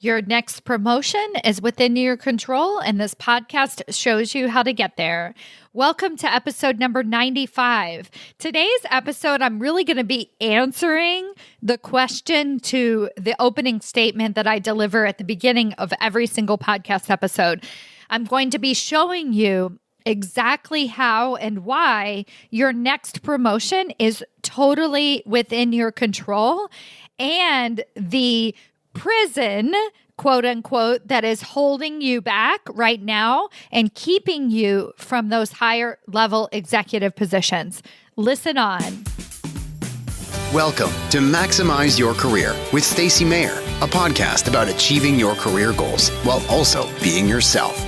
Your next promotion is within your control, and this podcast shows you how to get there. Welcome to episode number 95. Today's episode, I'm really going to be answering the question to the opening statement that I deliver at the beginning of every single podcast episode. I'm going to be showing you exactly how and why your next promotion is totally within your control, and the prison, quote unquote, that is holding you back right now and keeping you from those higher level executive positions. Listen on. Welcome to Maximize Your Career with Stacy Mayer, a podcast about achieving your career goals while also being yourself.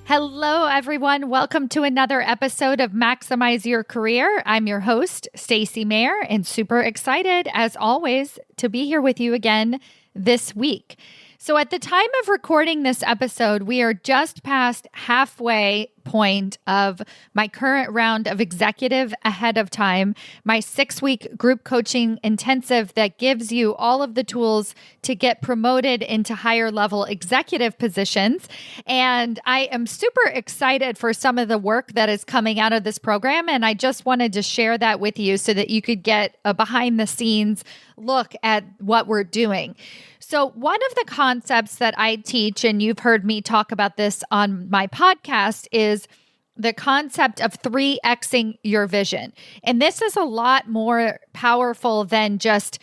Hello, everyone. Welcome to another episode of Maximize Your Career. I'm your host, Stacy Mayer, and super excited, as always, to be here with you again this week. So at the time of recording this episode, we are just past halfway point of my current round of Executive Ahead of Time, my 6-week group coaching intensive that gives you all of the tools to get promoted into higher level executive positions. And I am super excited for some of the work that is coming out of this program. And I just wanted to share that with you so that you could get a behind the scenes look at what we're doing. So one of the concepts that I teach, and you've heard me talk about this on my podcast, is the concept of 3Xing your vision. And this is a lot more powerful than just,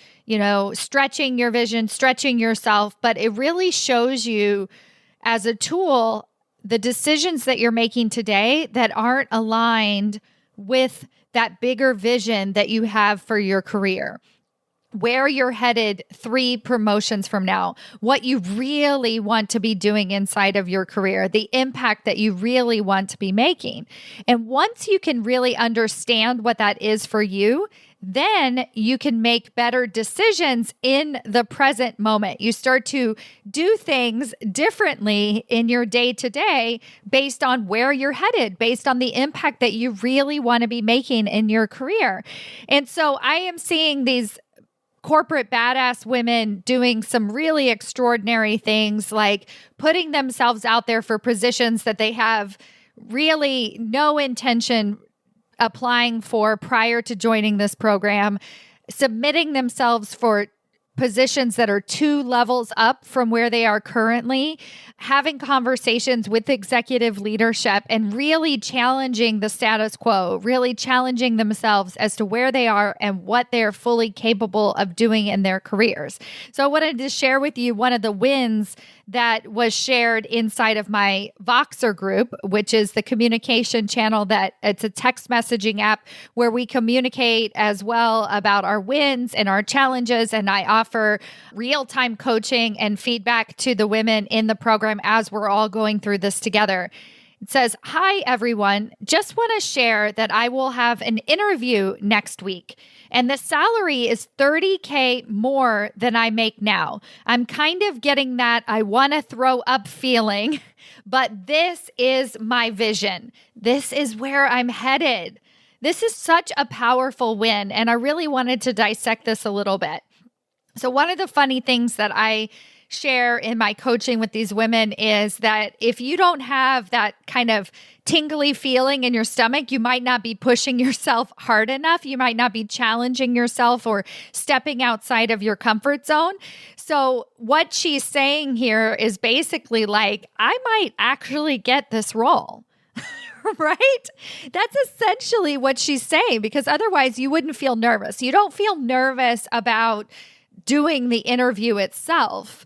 stretching your vision, stretching yourself, but it really shows you as a tool the decisions that you're making today that aren't aligned with that bigger vision that you have for your career. Where you're headed 3 promotions from now, what you really want to be doing inside of your career, the impact that you really want to be making. And once you can really understand what that is for you, then you can make better decisions in the present moment. You start to do things differently in your day-to-day based on where you're headed, based on the impact that you really want to be making in your career. And so I am seeing these corporate badass women doing some really extraordinary things, like putting themselves out there for positions that they have really no intention applying for prior to joining this program, submitting themselves for positions that are 2 levels up from where they are currently, having conversations with executive leadership and really challenging the status quo, really challenging themselves as to where they are and what they're fully capable of doing in their careers. So I wanted to share with you one of the wins that was shared inside of my Voxer group, which is the communication channel that it's a text messaging app where we communicate as well about our wins and our challenges. And I offer real-time coaching and feedback to the women in the program as we're all going through this together. It says, "Hi, everyone. Just want to share that I will have an interview next week, and the salary is $30K more than I make now. I'm kind of getting that I want to throw up feeling, but this is my vision. This is where I'm headed." This is such a powerful win, and I really wanted to dissect this a little bit. So one of the funny things that I share in my coaching with these women is that if you don't have that kind of tingly feeling in your stomach, you might not be pushing yourself hard enough. You might not be challenging yourself or stepping outside of your comfort zone. So what she's saying here is basically like, I might actually get this role. Right? That's essentially what she's saying, because otherwise you wouldn't feel nervous. You don't feel nervous about doing the interview itself.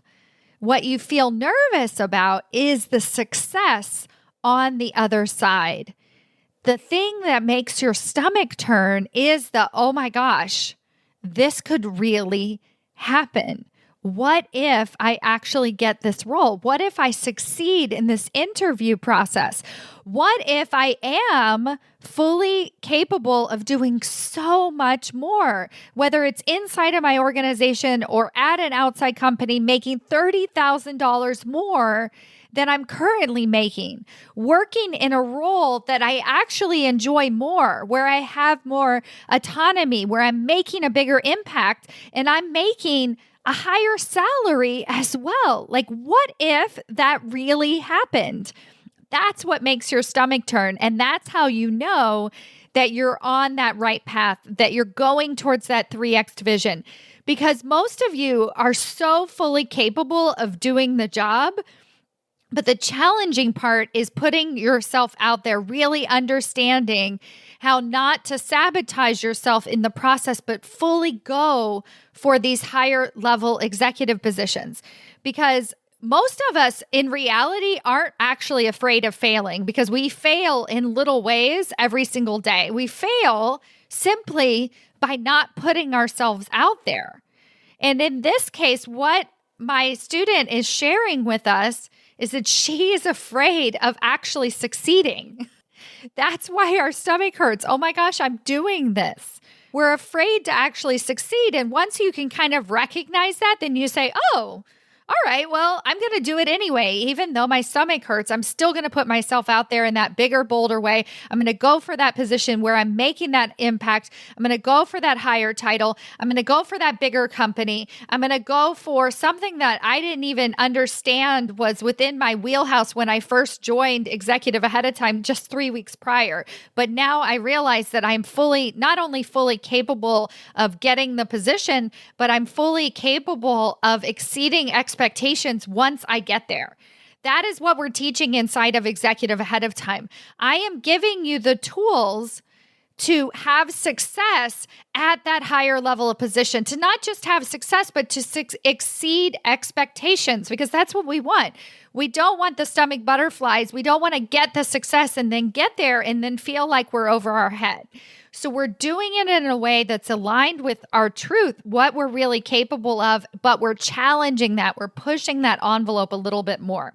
What you feel nervous about is the success on the other side. The thing that makes your stomach turn is the, oh my gosh, this could really happen. What if I actually get this role? What if I succeed in this interview process? What if I am fully capable of doing so much more, whether it's inside of my organization or at an outside company, making $30,000 more than I'm currently making, working in a role that I actually enjoy more, where I have more autonomy, where I'm making a bigger impact, and I'm making a higher salary as well. Like, what if that really happened? That's what makes your stomach turn. And that's how you know that you're on that right path, that you're going towards that 3X vision. Because most of you are so fully capable of doing the job. But the challenging part is putting yourself out there, really understanding how not to sabotage yourself in the process, but fully go for these higher level executive positions. Because most of us in reality aren't actually afraid of failing, because we fail in little ways every single day. We fail simply by not putting ourselves out there. And in this case, what my student is sharing with us is that she is afraid of actually succeeding. That's why our stomach hurts. Oh my gosh, I'm doing this. We're afraid to actually succeed. And once you can kind of recognize that, then you say, oh, all right, well, I'm going to do it anyway. Even though my stomach hurts, I'm still going to put myself out there in that bigger, bolder way. I'm going to go for that position where I'm making that impact. I'm going to go for that higher title. I'm going to go for that bigger company. I'm going to go for something that I didn't even understand was within my wheelhouse when I first joined Executive ahead of time just 3 weeks prior. But now I realize that I'm not only fully capable of getting the position, but I'm fully capable of exceeding expectations once I get there. That is what we're teaching inside of Executive ahead of time. I am giving you the tools to have success at that higher level of position, to not just have success, but to exceed expectations, because that's what we want. We don't want the stomach butterflies. We don't want to get the success and then get there and then feel like we're over our head. So we're doing it in a way that's aligned with our truth, what we're really capable of, but we're challenging that. We're pushing that envelope a little bit more.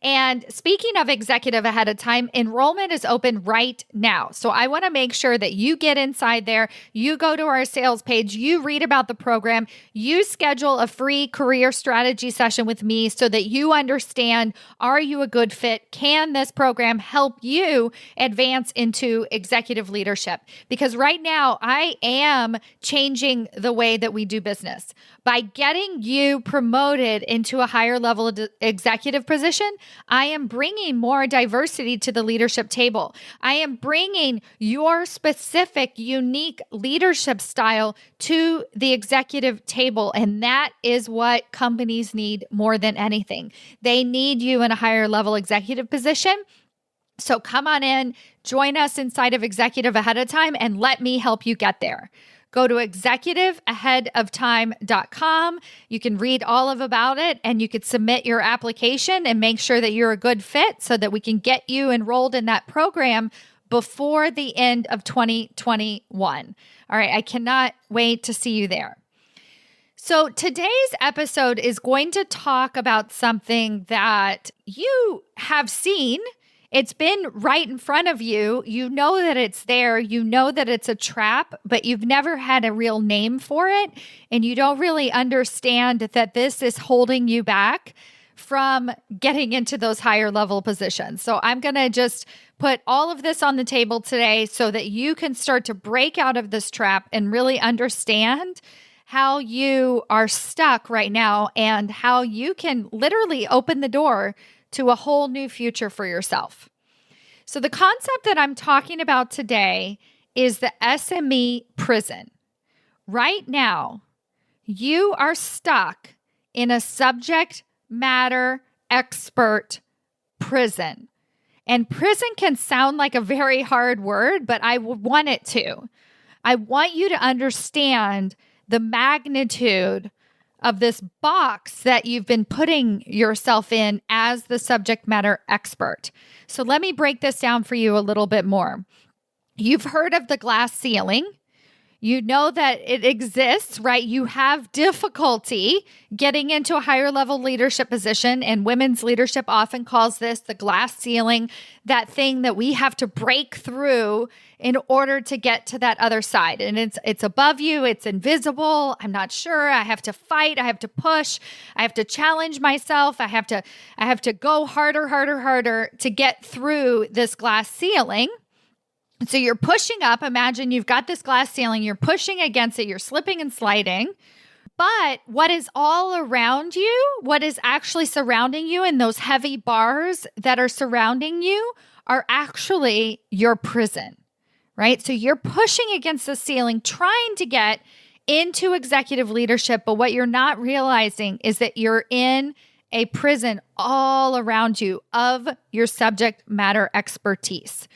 And speaking of Executive ahead of time, enrollment is open right now. So I want to make sure that you get inside there, you go to our sales page, you read about the program, you schedule a free career strategy session with me so that you understand, are you a good fit? Can this program help you advance into executive leadership? Because right now I am changing the way that we do business. By getting you promoted into a higher level executive position, I am bringing more diversity to the leadership table. I am bringing your specific, unique leadership style to the executive table. And that is what companies need more than anything. They need you in a higher level executive position. So come on in, join us inside of Executive ahead of time, and let me help you get there. Go to executiveaheadoftime.com. You can read all about it, and you could submit your application and make sure that you're a good fit so that we can get you enrolled in that program before the end of 2021. All right, I cannot wait to see you there. So today's episode is going to talk about something that you have seen. It's been right in front of you. You know that it's there. You know that it's a trap, but you've never had a real name for it. And you don't really understand that this is holding you back from getting into those higher level positions. So I'm going to just put all of this on the table today so that you can start to break out of this trap and really understand how you are stuck right now and how you can literally open the door to a whole new future for yourself. So the concept that I'm talking about today is the SME prison. Right now, you are stuck in a subject matter expert prison. And prison can sound like a very hard word, but I want it to. I want you to understand the magnitude of this box that you've been putting yourself in as the subject matter expert. So let me break this down for you a little bit more. You've heard of the glass ceiling. You know that it exists, right? You have difficulty getting into a higher level leadership position, and women's leadership often calls this the glass ceiling, that thing that we have to break through in order to get to that other side. And it's above you, it's invisible. I'm not sure. I have to fight, I have to push, I have to challenge myself. I have to go harder to get through this glass ceiling. So you're pushing up. Imagine you've got this glass ceiling, you're pushing against it, you're slipping and sliding. But what is all around you, what is actually surrounding you, and those heavy bars that are surrounding you are actually your prison, right? So you're pushing against the ceiling, trying to get into executive leadership. But what you're not realizing is that you're in a prison all around you of your subject matter expertise.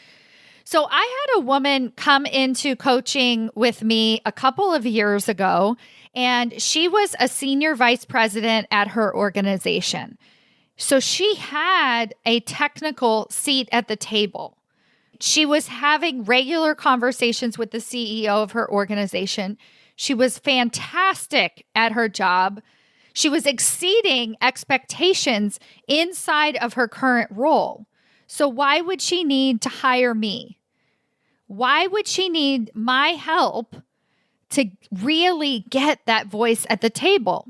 So I had a woman come into coaching with me a couple of years ago, and she was a senior vice president at her organization. So she had a technical seat at the table. She was having regular conversations with the CEO of her organization. She was fantastic at her job. She was exceeding expectations inside of her current role. So why would she need to hire me? Why would she need my help to really get that voice at the table?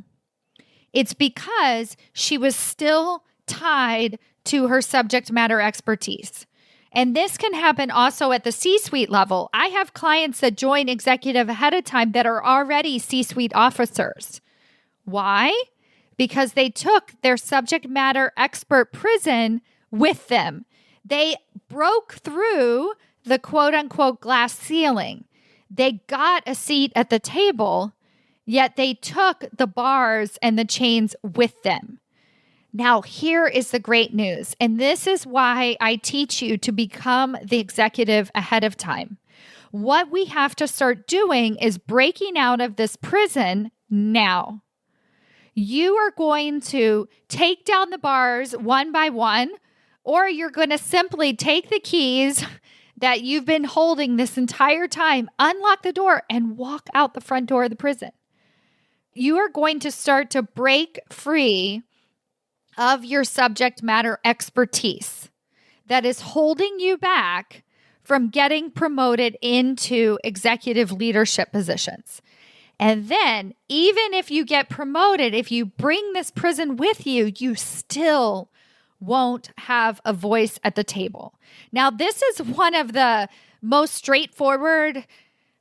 It's because she was still tied to her subject matter expertise. And this can happen also at the C-suite level. I have clients that join executive ahead of time that are already C-suite officers. Why? Because they took their subject matter expert prison with them. They broke through the quote unquote glass ceiling. They got a seat at the table, yet they took the bars and the chains with them. Now, here is the great news. And this is why I teach you to become the executive ahead of time. What we have to start doing is breaking out of this prison now. You are going to take down the bars one by one, or you're going to simply take the keys that you've been holding this entire time, unlock the door, and walk out the front door of the prison. You are going to start to break free of your subject matter expertise that is holding you back from getting promoted into executive leadership positions. And then, even if you get promoted, if you bring this prison with you, you still won't have a voice at the table. Now, this is one of the most straightforward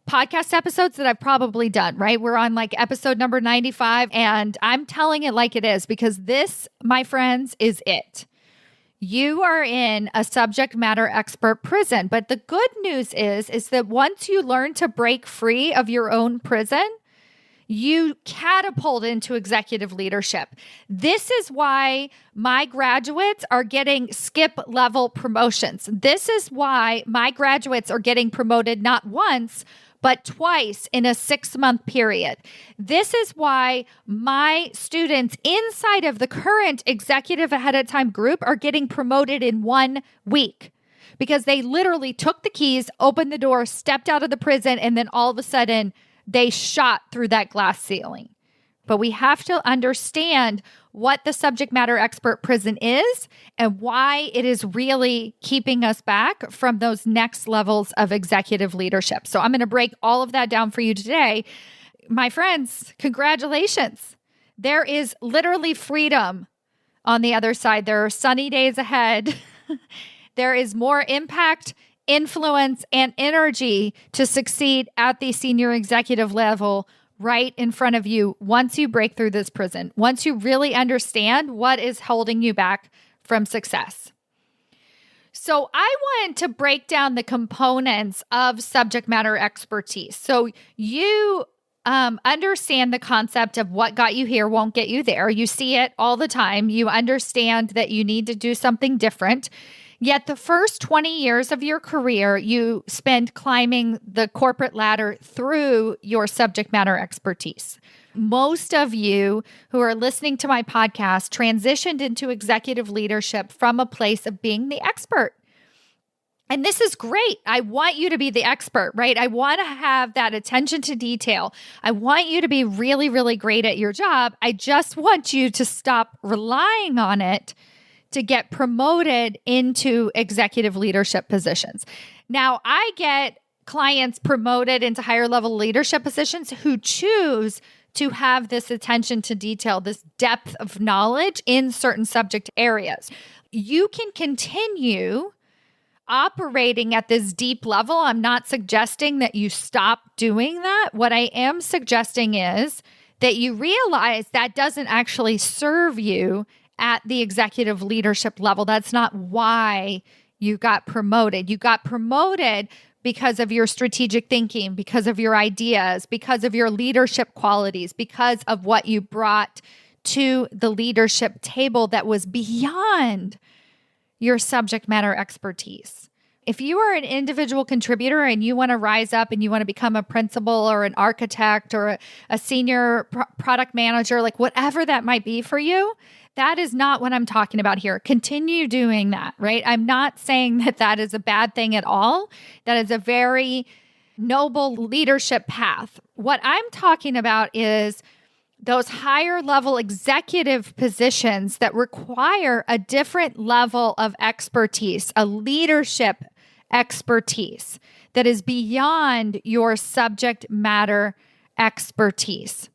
podcast episodes that I've probably done, right? We're on like episode number 95, and I'm telling it like it is because this, my friends, is it. You are in a subject matter expert prison. But the good news is that once you learn to break free of your own prison, you catapult into executive leadership. This is why my graduates are getting skip level promotions. This is why my graduates are getting promoted not once, but twice in a 6-month period. This is why my students inside of the current executive ahead of time group are getting promoted in 1 week. Because they literally took the keys, opened the door, stepped out of the prison, and then all of a sudden they shot through that glass ceiling. But we have to understand what the subject matter expert prison is and why it is really keeping us back from those next levels of executive leadership. So I'm going to break all of that down for you today. My friends, congratulations. There is literally freedom on the other side. There are sunny days ahead. There is more impact, influence, and energy to succeed at the senior executive level right in front of you once you break through this prison, once you really understand what is holding you back from success. So I wanted to break down the components of subject matter expertise. So you understand the concept of what got you here won't get you there. You see it all the time. You understand that you need to do something different. Yet the first 20 years of your career, you spend climbing the corporate ladder through your subject matter expertise. Most of you who are listening to my podcast transitioned into executive leadership from a place of being the expert. And this is great. I want you to be the expert, right? I want to have that attention to detail. I want you to be really, really great at your job. I just want you to stop relying on it to get promoted into executive leadership positions. Now, I get clients promoted into higher level leadership positions who choose to have this attention to detail, this depth of knowledge in certain subject areas. You can continue operating at this deep level. I'm not suggesting that you stop doing that. What I am suggesting is that you realize that doesn't actually serve you at the executive leadership level. That's not why you got promoted. You got promoted because of your strategic thinking, because of your ideas, because of your leadership qualities, because of what you brought to the leadership table that was beyond your subject matter expertise. If you are an individual contributor and you want to rise up and you want to become a principal or an architect or a senior product manager, like whatever that might be for you, that is not what I'm talking about here. Continue doing that, right? I'm not saying that that is a bad thing at all. That is a very noble leadership path. What I'm talking about is those higher level executive positions that require a different level of expertise, a leadership expertise that is beyond your subject matter expertise.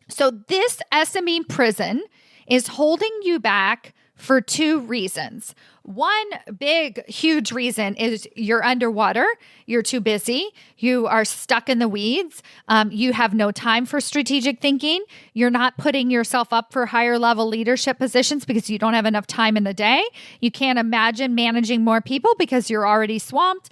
So this SME prison is holding you back for two reasons. One big, huge reason is you're underwater, you're too busy, you are stuck in the weeds, you have no time for strategic thinking, you're not putting yourself up for higher level leadership positions because you don't have enough time in the day, you can't imagine managing more people because you're already swamped,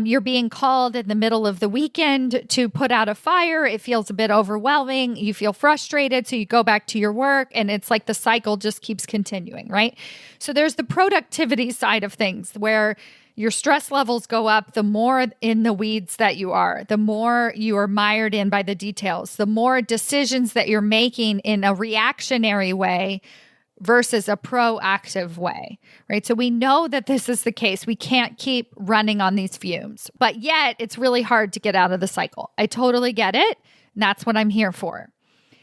you're being called in the middle of the weekend to put out a fire, it feels a bit overwhelming, you feel frustrated, so you go back to your work, and it's like the cycle just keeps continuing, right? So there's the productivity side of things where your stress levels go up the more in the weeds that you are, the more you are mired in by the details, the more decisions that you're making in a reactionary way versus a proactive way, right? So we know that this is the case. We can't keep running on these fumes, but yet it's really hard to get out of the cycle. I totally get it. And that's what I'm here for.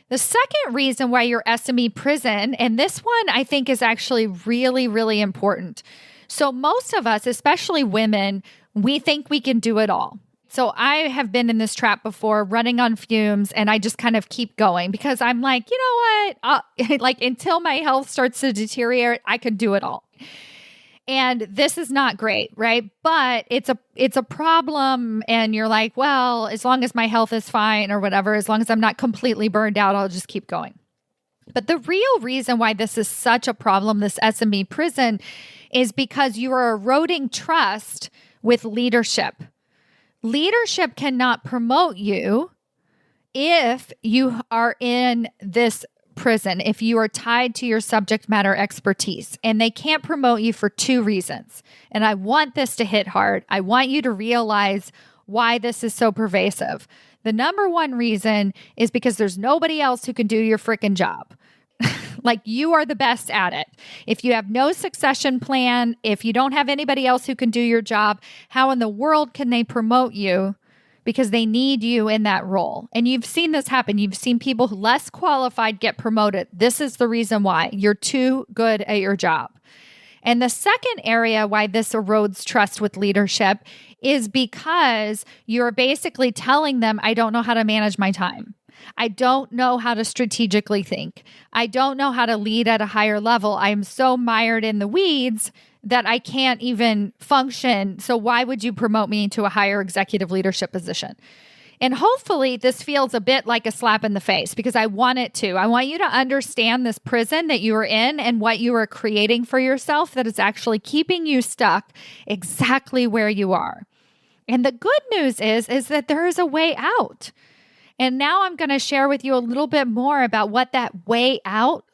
The second reason why you're SME prison, and this one I think is actually really, really important. So most of us, especially women, we think we can do it all. So I have been in this trap before, running on fumes, and I just kind of keep going because I'm like, you know what? Like until my health starts to deteriorate, I could do it all. And this is not great, right? But it's a problem, and you're like, well, as long as my health is fine or whatever, as long as I'm not completely burned out, I'll just keep going. But the real reason why this is such a problem, this SME prison, is because you are eroding trust with leadership. Leadership cannot promote you if you are in this prison, if you are tied to your subject matter expertise, and they can't promote you for two reasons. And I want this to hit hard. I want you to realize why this is so pervasive. The number one reason is because there's nobody else who can do your freaking job. Like you are the best at it. If you have no succession plan, if you don't have anybody else who can do your job, how in the world can they promote you? Because they need you in that role. And you've seen this happen. You've seen people less qualified get promoted. This is the reason why. You're too good at your job. And the second area why this erodes trust with leadership is because you're basically telling them, I don't know how to manage my time. I don't know how to strategically think. I don't know how to lead at a higher level. I'm so mired in the weeds that I can't even function. So why would you promote me to a higher executive leadership position? And hopefully this feels a bit like a slap in the face because I want it to. I want you to understand this prison that you are in and what you are creating for yourself that is actually keeping you stuck exactly where you are. And the good news is that there is a way out. And now I'm going to share with you a little bit more about what that way out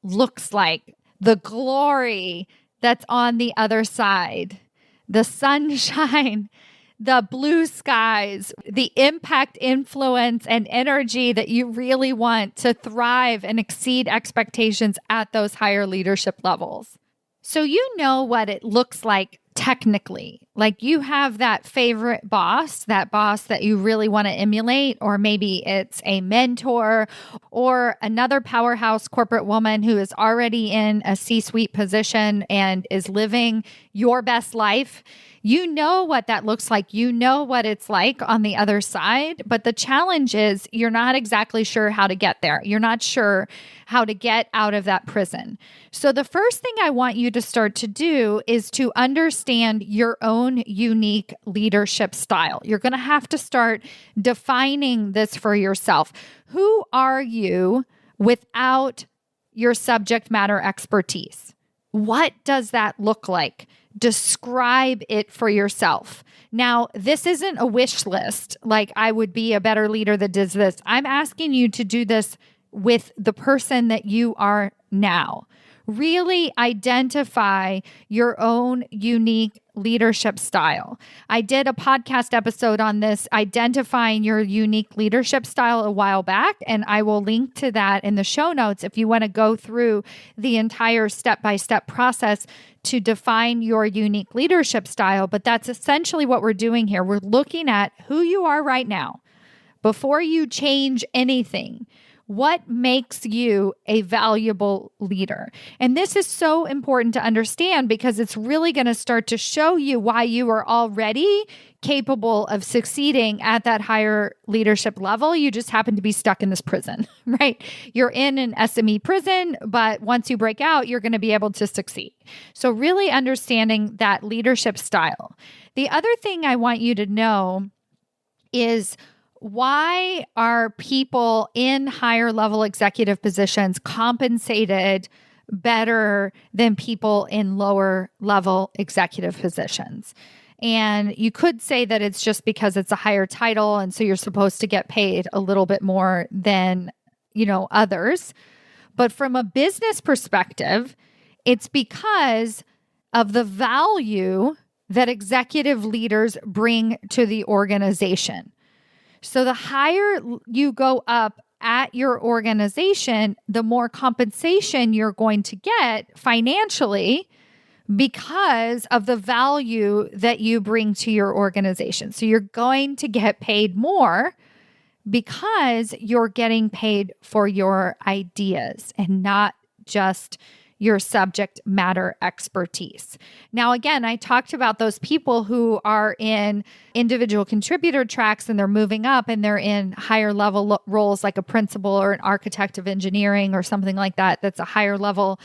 looks like, the glory that's on the other side, the sunshine, the blue skies, the impact, influence, and energy that you really want to thrive and exceed expectations at those higher leadership levels. So you know what it looks like technically Like you have that favorite boss, that boss that you really want to emulate, or maybe it's a mentor or another powerhouse corporate woman who is already in a C-suite position and is living your best life. You know what that looks like. You know what it's like on the other side. But the challenge is you're not exactly sure how to get there. You're not sure how to get out of that prison. So the first thing I want you to start to do is to understand your own unique leadership style. You're going to have to start defining this for yourself. Who are you without your subject matter expertise? What does that look like? Describe it for yourself. Now, this isn't a wish list, like I would be a better leader that does this. I'm asking you to do this with the person that you are now. Really identify your own unique leadership style. I did a podcast episode on this, identifying your unique leadership style, a while back, and I will link to that in the show notes if you want to go through the entire step-by-step process to define your unique leadership style. But that's essentially what we're doing here. We're looking at who you are right now before you change anything. What makes you a valuable leader? And this is so important to understand because it's really going to start to show you why you are already capable of succeeding at that higher leadership level. You just happen to be stuck in this prison, right? You're in an SME prison, but once you break out, you're going to be able to succeed. So really understanding that leadership style. The other thing I want you to know is, why are people in higher level executive positions compensated better than people in lower level executive positions? And you could say that it's just because it's a higher title, and so you're supposed to get paid a little bit more than, others. But from a business perspective, it's because of the value that executive leaders bring to the organization. So the higher you go up at your organization, the more compensation you're going to get financially because of the value that you bring to your organization. So you're going to get paid more because you're getting paid for your ideas and not just your subject matter expertise. Now, again, I talked about those people who are in individual contributor tracks and they're moving up and they're in higher level roles like a principal or an architect of engineering or something like that. That's a higher level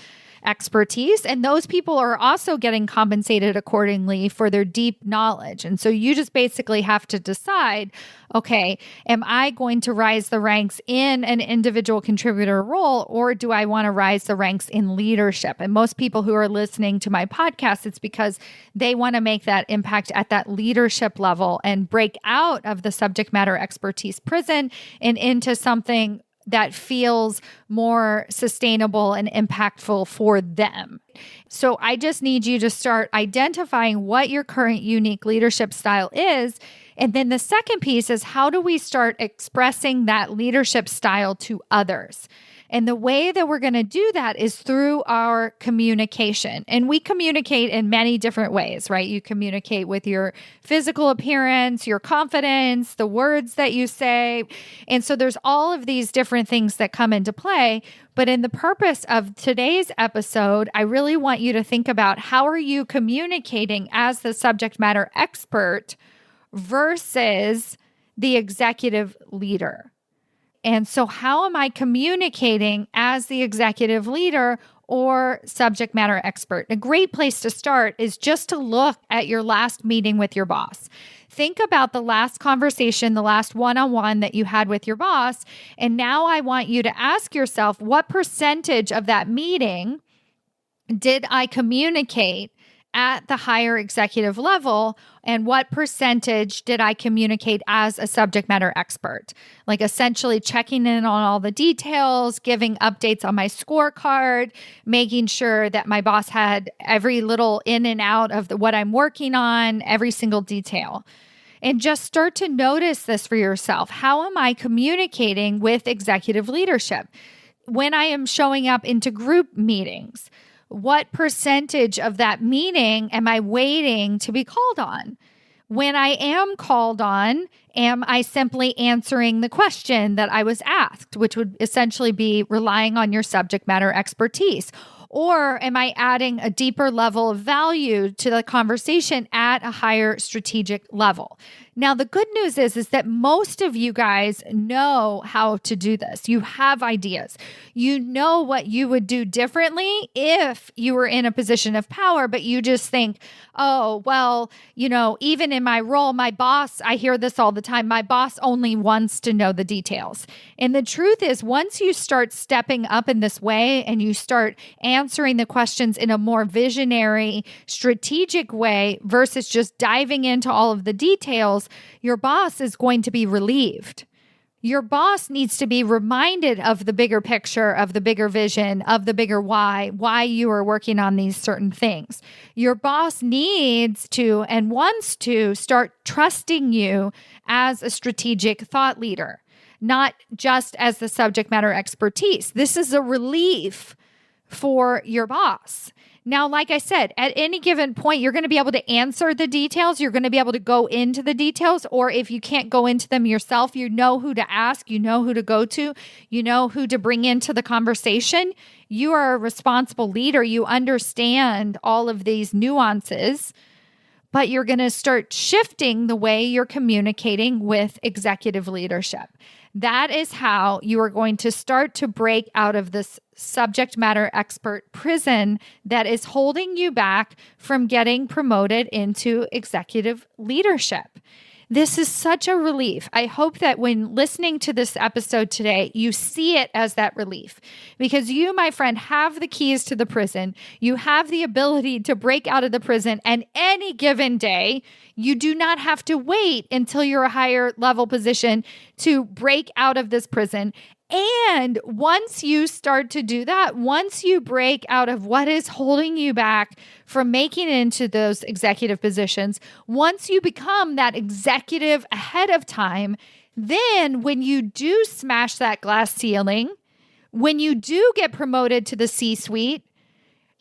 expertise. And those people are also getting compensated accordingly for their deep knowledge. And so you just basically have to decide, okay, am I going to rise the ranks in an individual contributor role, or do I want to rise the ranks in leadership? And most people who are listening to my podcast, it's because they want to make that impact at that leadership level and break out of the subject matter expertise prison and into something that feels more sustainable and impactful for them. So I just need you to start identifying what your current unique leadership style is. And then the second piece is, how do we start expressing that leadership style to others? And the way that we're going to do that is through our communication. And we communicate in many different ways, right? You communicate with your physical appearance, your confidence, the words that you say. And so there's all of these different things that come into play. But in the purpose of today's episode, I really want you to think about, how are you communicating as the subject matter expert versus the executive leader? And so how am I communicating as the executive leader or subject matter expert? A great place to start is just to look at your last meeting with your boss. Think about the last conversation, the last one-on-one that you had with your boss. And now I want you to ask yourself, what percentage of that meeting did I communicate at the higher executive level, and what percentage did I communicate as a subject matter expert? Like essentially checking in on all the details, giving updates on my scorecard, making sure that my boss had every little in and out of what I'm working on, every single detail. And just start to notice this for yourself. How am I communicating with executive leadership? When I am showing up into group meetings, What percentage of that meeting am I waiting to be called on? When I am called on, am I simply answering the question that I was asked, which would essentially be relying on your subject matter expertise? Or am I adding a deeper level of value to the conversation at a higher strategic level? Now, the good news is that most of you guys know how to do this. You have ideas. You know what you would do differently if you were in a position of power, but you just think, oh, well, even in my role, my boss, I hear this all the time, my boss only wants to know the details. And the truth is, once you start stepping up in this way and you start answering the questions in a more visionary, strategic way versus just diving into all of the details, your boss is going to be relieved. Your boss needs to be reminded of the bigger picture, of the bigger vision, of the bigger why you are working on these certain things. Your boss needs to and wants to start trusting you as a strategic thought leader, not just as the subject matter expertise. This is a relief for your boss. Now, like I said, at any given point, you're going to be able to answer the details. You're going to be able to go into the details. Or if you can't go into them yourself, you know who to ask, you know who to go to, you know who to bring into the conversation. You are a responsible leader. You understand all of these nuances, but you're going to start shifting the way you're communicating with executive leadership. That is how you are going to start to break out of this subject matter expert prison that is holding you back from getting promoted into executive leadership. This is such a relief. I hope that when listening to this episode today, you see it as that relief, because you, my friend, have the keys to the prison. You have the ability to break out of the prison, and any given day, you do not have to wait until you're a higher level position to break out of this prison. And once you start to do that, once you break out of what is holding you back from making it into those executive positions, once you become that executive ahead of time, then when you do smash that glass ceiling, when you do get promoted to the C-suite,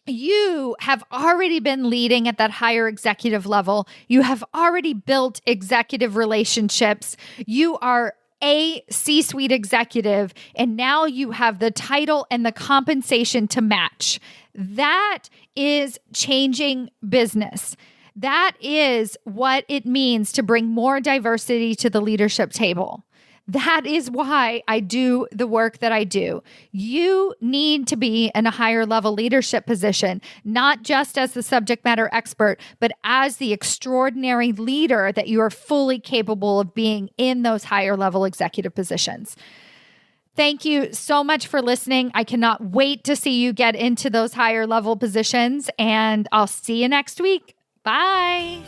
you have already been leading at that higher executive level. You have already built executive relationships. You are a C-suite executive, and now you have the title and the compensation to match. That is changing business. That is what it means to bring more diversity to the leadership table. That is why I do the work that I do. You need to be in a higher level leadership position, not just as the subject matter expert, but as the extraordinary leader that you are fully capable of being in those higher level executive positions. Thank you so much for listening. I cannot wait to see you get into those higher level positions, and I'll see you next week. Bye.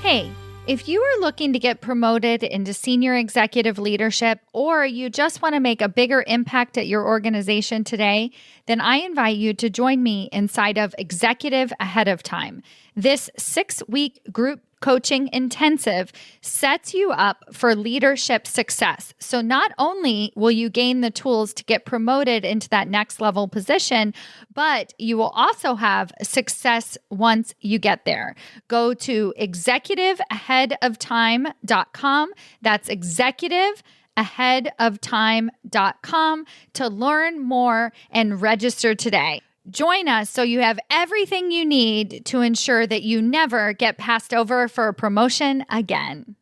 Hey, if you are looking to get promoted into senior executive leadership, or you just want to make a bigger impact at your organization today, then I invite you to join me inside of Executive Ahead of Time. This 6-week group coaching intensive sets you up for leadership success. So not only will you gain the tools to get promoted into that next level position, but you will also have success once you get there. Go to executiveaheadoftime.com. That's executiveaheadoftime.com to learn more and register today. Join us so you have everything you need to ensure that you never get passed over for a promotion again.